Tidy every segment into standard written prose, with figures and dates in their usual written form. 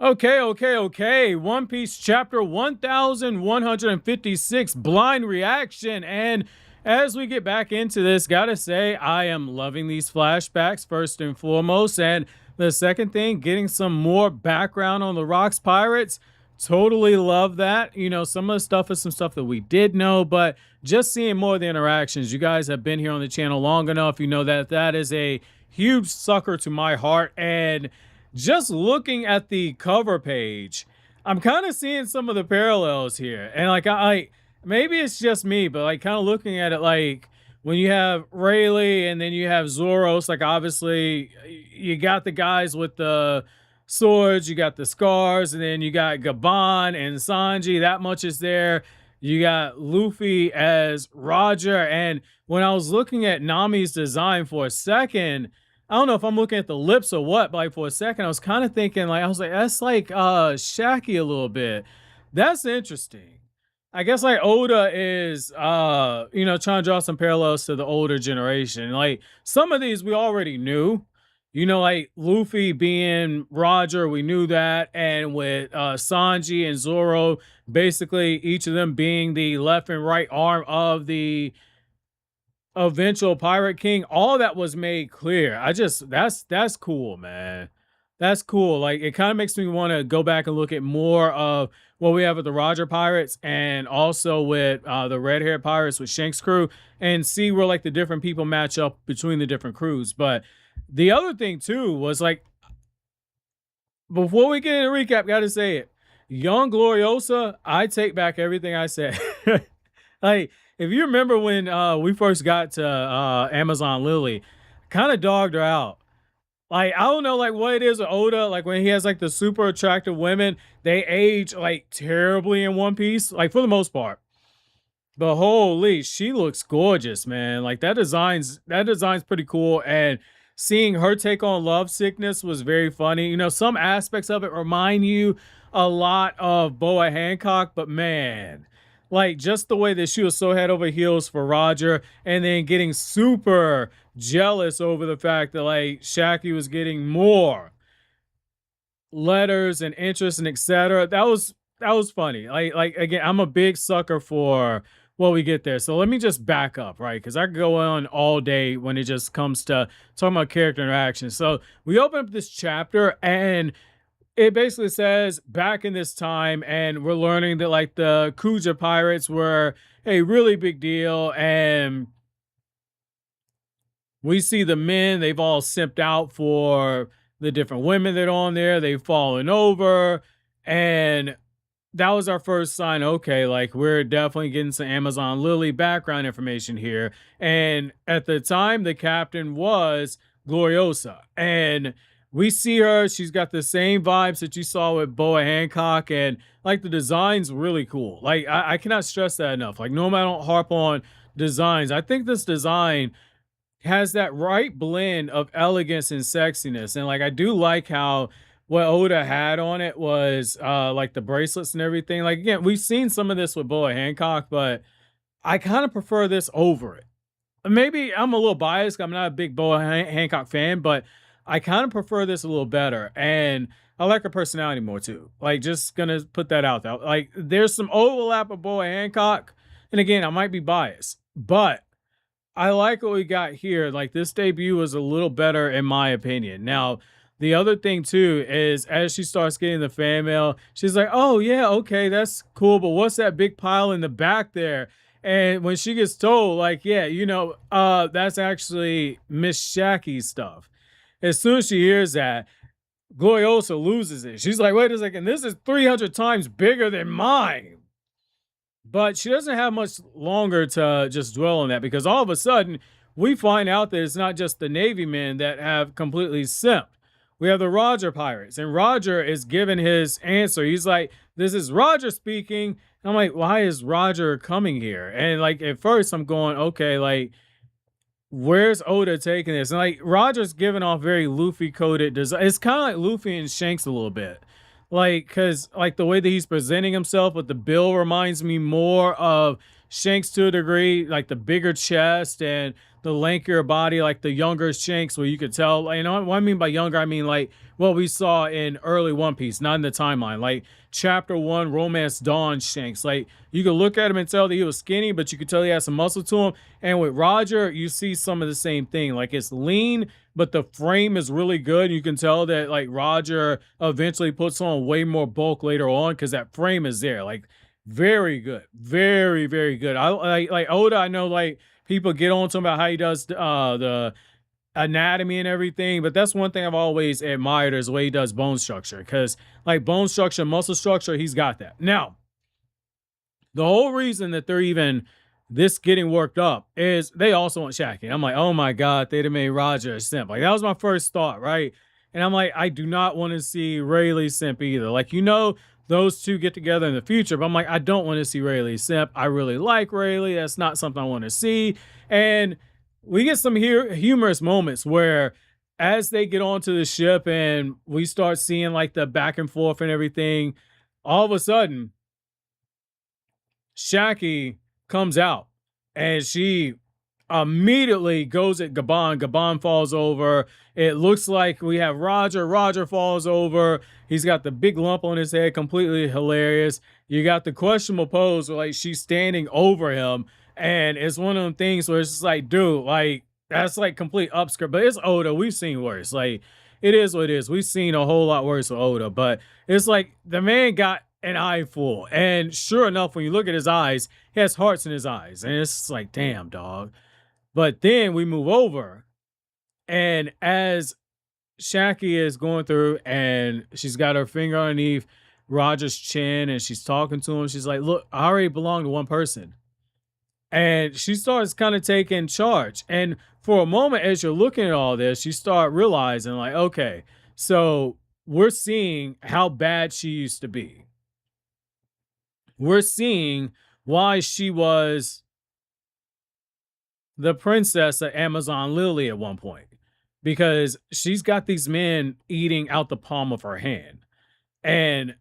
Okay. One Piece chapter 1156, blind reaction. And as we get back into this, gotta say, I am loving these flashbacks first and foremost. And the second thing, getting some more background on the Rocks Pirates. Totally love that. You know, some of the stuff is some stuff that we did know, but just seeing more of the interactions. You guys have been here on the channel long enough. You know that that is a huge sucker to my heart. And just looking at the cover page, I'm kind of seeing some of the parallels here. And like I maybe it's just me, but like kind of looking at it, like when you have Rayleigh and then you have Zoros, like obviously you got the guys with the swords, you got the scars, and then you got Gabon and Sanji. That much is there. You got Luffy as Roger. And when I was looking at Nami's design for a second, I don't know if I'm looking at the lips or what, but like for a second, I was kind of thinking, like, I was like, that's like Shaki a little bit. That's interesting. I guess like Oda is you know, trying to draw some parallels to the older generation. Like some of these we already knew. You know, like Luffy being Roger, we knew that. And with Sanji and Zoro, basically each of them being the left and right arm of the eventual Pirate King, all that was made clear. That's cool, man. That's cool. Like it kind of makes me want to go back and look at more of what we have with the Roger Pirates and also with the red hair pirates with Shank's crew, and see where like the different people match up between the different crews. But the other thing too was like, before we get into recap, gotta say it. Young Gloriosa, I take back everything I said. Like, if you remember when we first got to Amazon Lily, kind of dogged her out. Like, I don't know like what it is with Oda, like when he has like the super attractive women, they age like terribly in One Piece, like for the most part. But holy, she looks gorgeous, man. Like that design's pretty cool. And seeing her take on love sickness was very funny. You know, some aspects of it remind you a lot of Boa Hancock, but man, like just the way that she was so head over heels for Roger, and then getting super jealous over the fact that like Shaki was getting more letters and interest and etc. That was funny. Like again, I'm a big sucker for what we get there. So let me just back up, right? Because I could go on all day when it just comes to talking about character interaction. So we open up this chapter and it basically says back in this time, and we're learning that like the Kuja Pirates were a really big deal, and we see the men, they've all simped out for the different women that are on there. They've fallen over, and that was our first sign. Okay, like we're definitely getting some Amazon Lily background information here. And at the time, the captain was Gloriosa, and we see her. She's got the same vibes that you saw with Boa Hancock, and like the design's really cool. Like I cannot stress that enough. Like normally I don't harp on designs. I think this design has that right blend of elegance and sexiness. And like I do like how what Oda had on it was like the bracelets and everything. Like again, we've seen some of this with Boa Hancock, but I kind of prefer this over it. Maybe I'm a little biased. I'm not a big Boa Hancock fan, but I kind of prefer this a little better. And I like her personality more too. Like just gonna put that out there. Like there's some overlap with Boa Hancock. And again, I might be biased, but I like what we got here. Like this debut was a little better in my opinion. Now, the other thing too is as she starts getting the fan mail, she's like, oh yeah, okay, that's cool. But what's that big pile in the back there? And when she gets told, like, yeah, you know, that's actually Miss Shaki's stuff. As soon as she hears that, Gloriosa loses it. She's like, wait a second, this is 300 times bigger than mine. But she doesn't have much longer to just dwell on that, because all of a sudden we find out that it's not just the Navy men that have completely simped. We have the Roger Pirates, and Roger is giving his answer. He's like, this is Roger speaking. And I'm like, why is Roger coming here? And like at first I'm going, okay, like where's Oda taking this? And like Roger's giving off very Luffy coded design. It's kind of like Luffy and Shanks a little bit. Like, cause like the way that he's presenting himself with the bill reminds me more of Shanks to a degree, like the bigger chest and the lankier body, like the younger Shanks, where you could tell, you know what I mean by younger, I mean like what we saw in early One Piece, not in the timeline, like chapter 1 Romance Dawn Shanks. Like you could look at him and tell that he was skinny, but you could tell he had some muscle to him. And with Roger, you see some of the same thing. Like it's lean, but the frame is really good. You can tell that like Roger eventually puts on way more bulk later on because that frame is there. Like very good, very, very good. I like Oda. I know like people get on to him about how he does the anatomy and everything, but that's one thing I've always admired is the way he does bone structure, because like bone structure, muscle structure, he's got that. Now, the whole reason that they're even this getting worked up is they also want Shaki. I'm like, oh my God, they'd have made Roger a simp. Like that was my first thought, right? And I'm like, I do not want to see Rayleigh simp either. Like, you know, those two get together in the future, but I'm like, I don't want to see Rayleigh simp. I really like Rayleigh. That's not something I want to see. And we get some humorous moments where as they get onto the ship and we start seeing like the back and forth and everything, all of a sudden, Shaki comes out and she immediately goes at Gabon. Gabon falls over. It looks like we have Roger. Roger falls over. He's got the big lump on his head, completely hilarious. You got the questionable pose where like she's standing over him. And it's one of them things where it's just like, dude, like that's like complete upskirt. But it's Oda. We've seen worse. Like it is what it is. We've seen a whole lot worse with Oda. But it's like the man got an eye full. And sure enough, when you look at his eyes, he has hearts in his eyes. And it's like, damn, dog. But then we move over, and as Shaki is going through and she's got her finger underneath Roger's chin and she's talking to him, she's like, look, I already belong to one person. And she starts kind of taking charge. And for a moment, as you're looking at all this, you start realizing like, okay, so we're seeing how bad she used to be. We're seeing why she was the princess of Amazon Lily at one point, because she's got these men eating out the palm of her hand. And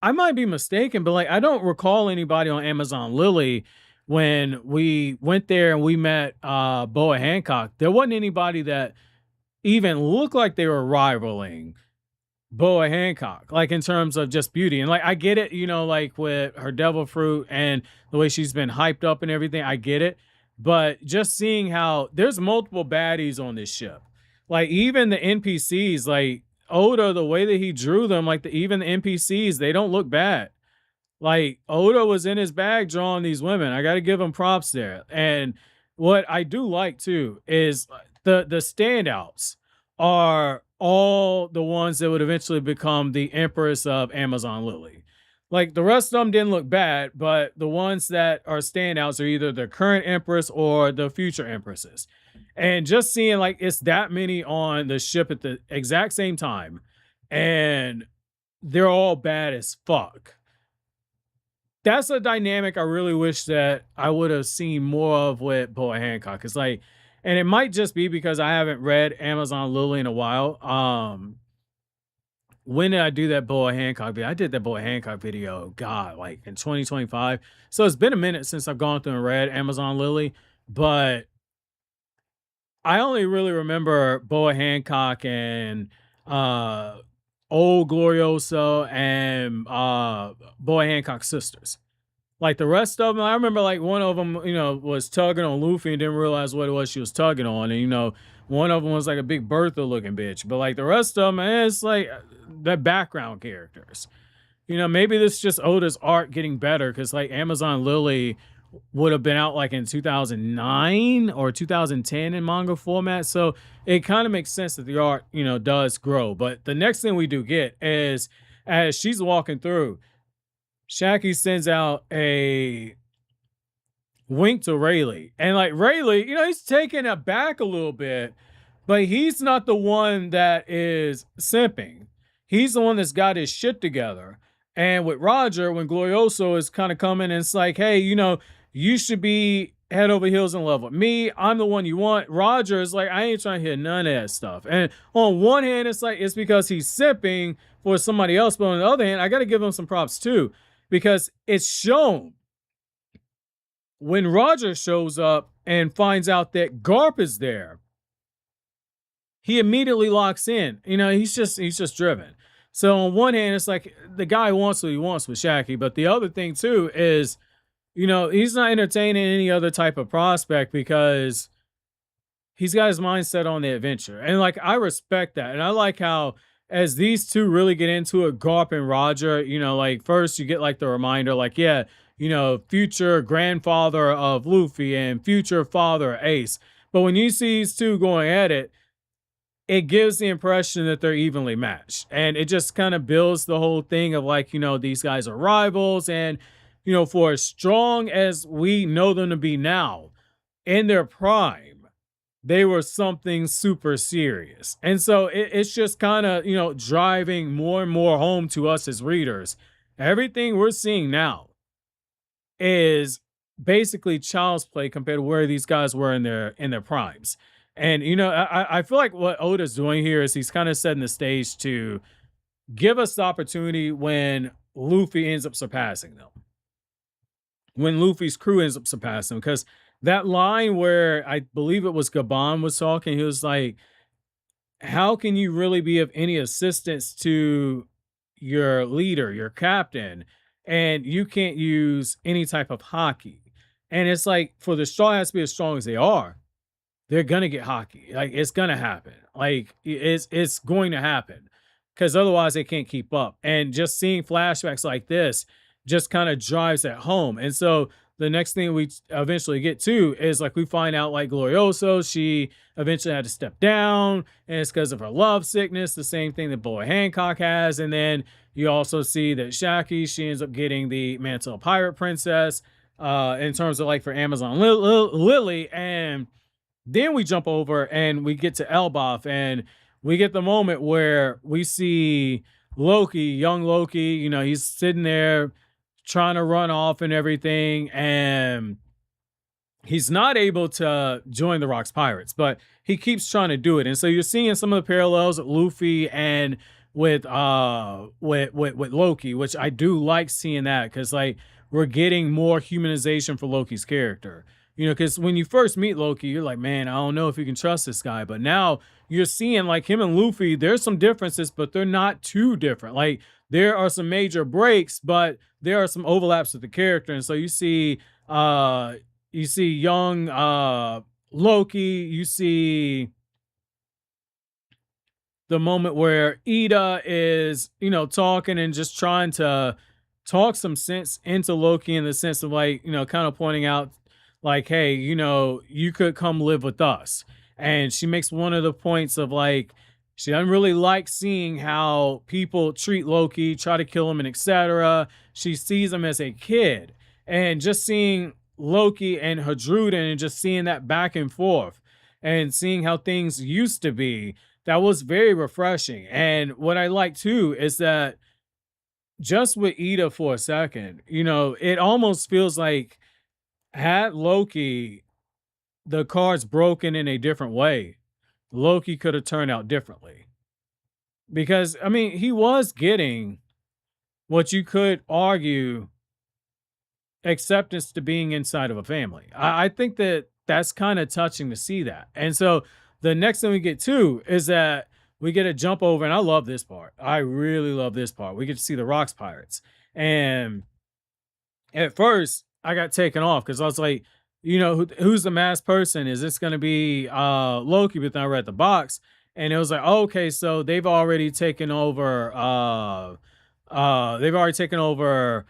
I might be mistaken, but like, I don't recall anybody on Amazon Lily when we went there and we met Boa Hancock. There wasn't anybody that even looked like they were rivaling Boa Hancock, like in terms of just beauty. And like, I get it, you know, like with her devil fruit and the way she's been hyped up and everything, I get it. But just seeing how there's multiple baddies on this ship, like even the NPCs, like Oda, the way that he drew them, like even the NPCs, they don't look bad. Like Oda was in his bag drawing these women. I got to give him props there. And what I do like too is the standouts are all the ones that would eventually become the Empress of Amazon Lily. Like the rest of them didn't look bad, but the ones that are standouts are either the current Empress or the future Empresses. And just seeing like it's that many on the ship at the exact same time, and they're all bad as fuck. That's a dynamic I really wish that I would have seen more of with Boa Hancock. It's like, and it might just be because I haven't read Amazon Lily in a while. When did I do that Boa Hancock video? I did that Boa Hancock video, God, like in 2025. So it's been a minute since I've gone through and read Amazon Lily, but I only really remember Boa Hancock and old Gloriosa and Boa Hancock's sisters. Like the rest of them, I remember like one of them, you know, was tugging on Luffy and didn't realize what it was she was tugging on. And, you know, one of them was like a big Bertha looking bitch. But like the rest of them, it's like the background characters. You know, maybe this is just Oda's art getting better, because like Amazon Lily would have been out like in 2009 or 2010 in manga format. So it kind of makes sense that the art, you know, does grow. But the next thing we do get is as she's walking through, Shaki sends out a wink to Rayleigh. And like Rayleigh, you know, he's taken aback a little bit, but he's not the one that is simping. He's the one that's got his shit together. And with Roger, when Gloriosa is kind of coming and it's like, hey, you know, you should be head over heels in love with me. I'm the one you want. Roger is like, I ain't trying to hear none of that stuff. And on one hand, it's like, it's because he's simping for somebody else. But on the other hand, I got to give him some props too, because it's shown when Roger shows up and finds out that Garp is there, he immediately locks in. He's just driven. So on one hand, it's like the guy wants what he wants with Shaki, but the other thing too is, he's not entertaining any other type of prospect because he's got his mind set on the adventure. And like I respect that. And I like how as these two really get into it, Garp and Roger, like first you get like the reminder, like, yeah, future grandfather of Luffy and future father Ace. But when you see these two going at it, it gives the impression that they're evenly matched. And it just kind of builds the whole thing of like, these guys are rivals. And, for as strong as we know them to be now, in their prime, they were something super serious. And so it's just kind of, driving more and more home to us as readers. Everything we're seeing now is basically child's play compared to where these guys were in their primes. And I feel like what Oda's doing here is he's kind of setting the stage to give us the opportunity when Luffy ends up surpassing them. When Luffy's crew ends up surpassing them. Because that line where I believe it was Gabon was talking, he was like, how can you really be of any assistance to your leader, your captain, and you can't use any type of haki? And it's like, for the strong has to be as strong as they are, they're gonna get haki. Like, it's gonna happen. Like, it's going to happen. Because otherwise they can't keep up. And just seeing flashbacks like this just kind of drives that home. And so the next thing we eventually get to is like we find out like Gloriosa, she eventually had to step down, and it's because of her love sickness, the same thing that Boy Hancock has. And then you also see that Shaki, she ends up getting the mantle of Pirate Princess in terms of like for Amazon Lily. And then we jump over and we get to Elbaph, and we get the moment where we see Loki, young Loki, he's sitting there trying to run off and everything, and he's not able to join the Rocks Pirates, but he keeps trying to do it. And so you're seeing some of the parallels with Luffy and with Loki, which I do like seeing that, because like we're getting more humanization for Loki's character. Because when you first meet Loki, you're like, man, I don't know if you can trust this guy. But now you're seeing like him and Luffy, there's some differences, but they're not too different. Like there are some major breaks, but there are some overlaps with the character. And so you see young Loki, you see the moment where Ida is, talking and just trying to talk some sense into Loki, in the sense of like, kind of pointing out like, hey, you could come live with us. And she makes one of the points of like, she doesn't really like seeing how people treat Loki, try to kill him, and etc. She sees him as a kid. And just seeing Loki and Hadruden and just seeing that back and forth and seeing how things used to be, that was very refreshing. And what I like too is that just with Ida for a second, it almost feels like, had Loki the cards broken in a different way, Loki could have turned out differently. Because, I mean, he was getting what you could argue acceptance to being inside of a family. I think that that's kind of touching to see that. And so the next thing we get to is that we get a jump over, and I love this part. I really love this part. We get to see the Rocks Pirates. And at first, I got taken off because I was like, who's the masked person? Is this going to be Loki? But then I read the box, and it was like, oh, okay, so they've already taken over. They've already taken over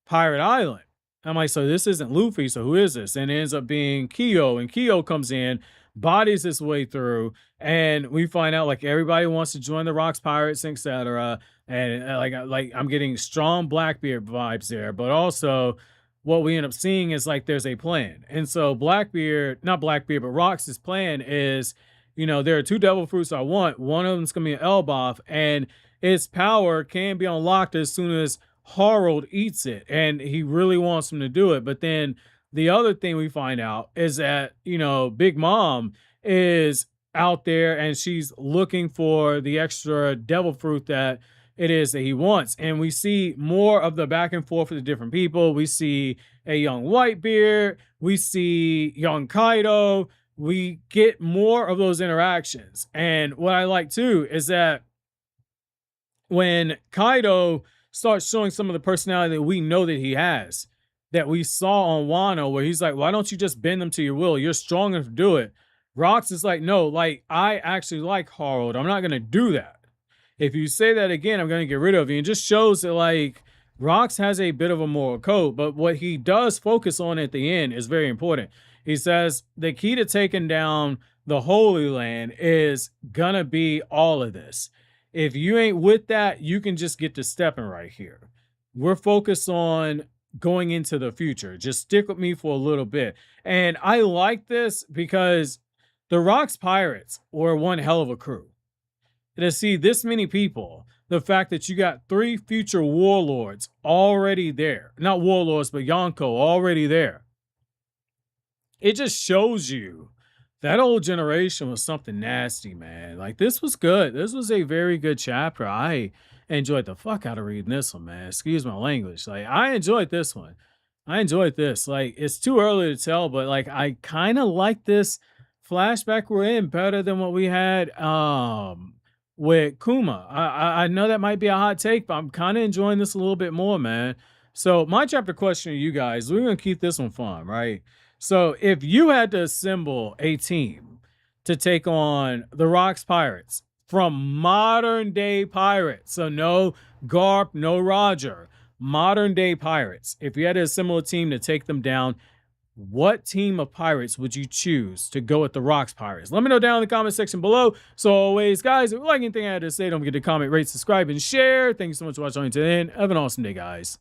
Pirate Island. I'm like, so this isn't Luffy. So who is this? And it ends up being Kyou, and Kyou comes in, bodies his way through, and we find out like everybody wants to join the Rocks Pirates, etc. And like I'm getting strong Blackbeard vibes there, but also what we end up seeing is like there's a plan. And so not Blackbeard, but Rox's plan is, there are two devil fruits I want. One of them's gonna be an Elbaph, and its power can be unlocked as soon as Harald eats it. And he really wants him to do it. But then the other thing we find out is that, Big Mom is out there and she's looking for the extra devil fruit that, it is that he wants. And we see more of the back and forth with the different people. We see a young Whitebeard, we see young Kaido, we get more of those interactions. And what I like too is that when Kaido starts showing some of the personality that we know that he has, that we saw on Wano, where he's like, why don't you just bend them to your will? You're strong enough to do it. Rocks is like, no, like, I actually like Harald. I'm not going to do that. If you say that again, I'm going to get rid of you. And just shows that, like, Rocks has a bit of a moral code, but what he does focus on at the end is very important. He says the key to taking down the Holy Land is going to be all of this. If you ain't with that, you can just get to stepping right here. We're focused on going into the future. Just stick with me for a little bit. And I like this because the Rocks Pirates were one hell of a crew. To see this many people, the fact that you got 3 future warlords already there, not warlords, but Yonko already there. It just shows you that old generation was something nasty, man. Like, this was good. This was a very good chapter. I enjoyed the fuck out of reading this one, man. Excuse my language. Like, I enjoyed this one. I enjoyed this. Like, it's too early to tell, but like, I kind of like this flashback we're in better than what we had with Kuma. I know that might be a hot take, but I'm kind of enjoying this a little bit more, man. So my chapter question to you guys, we're going to keep this one fun, right? So if you had to assemble a team to take on the Rocks Pirates from modern day pirates, so no Garp, no Roger, modern day pirates, if you had to assemble a team to take them down, what team of pirates would you choose to go with the Rocks Pirates? Let me know down in the comment section below. So always, guys, if you like anything I had to say, don't forget to comment, rate, subscribe, and share. Thank you so much for watching until the end. Have an awesome day, guys.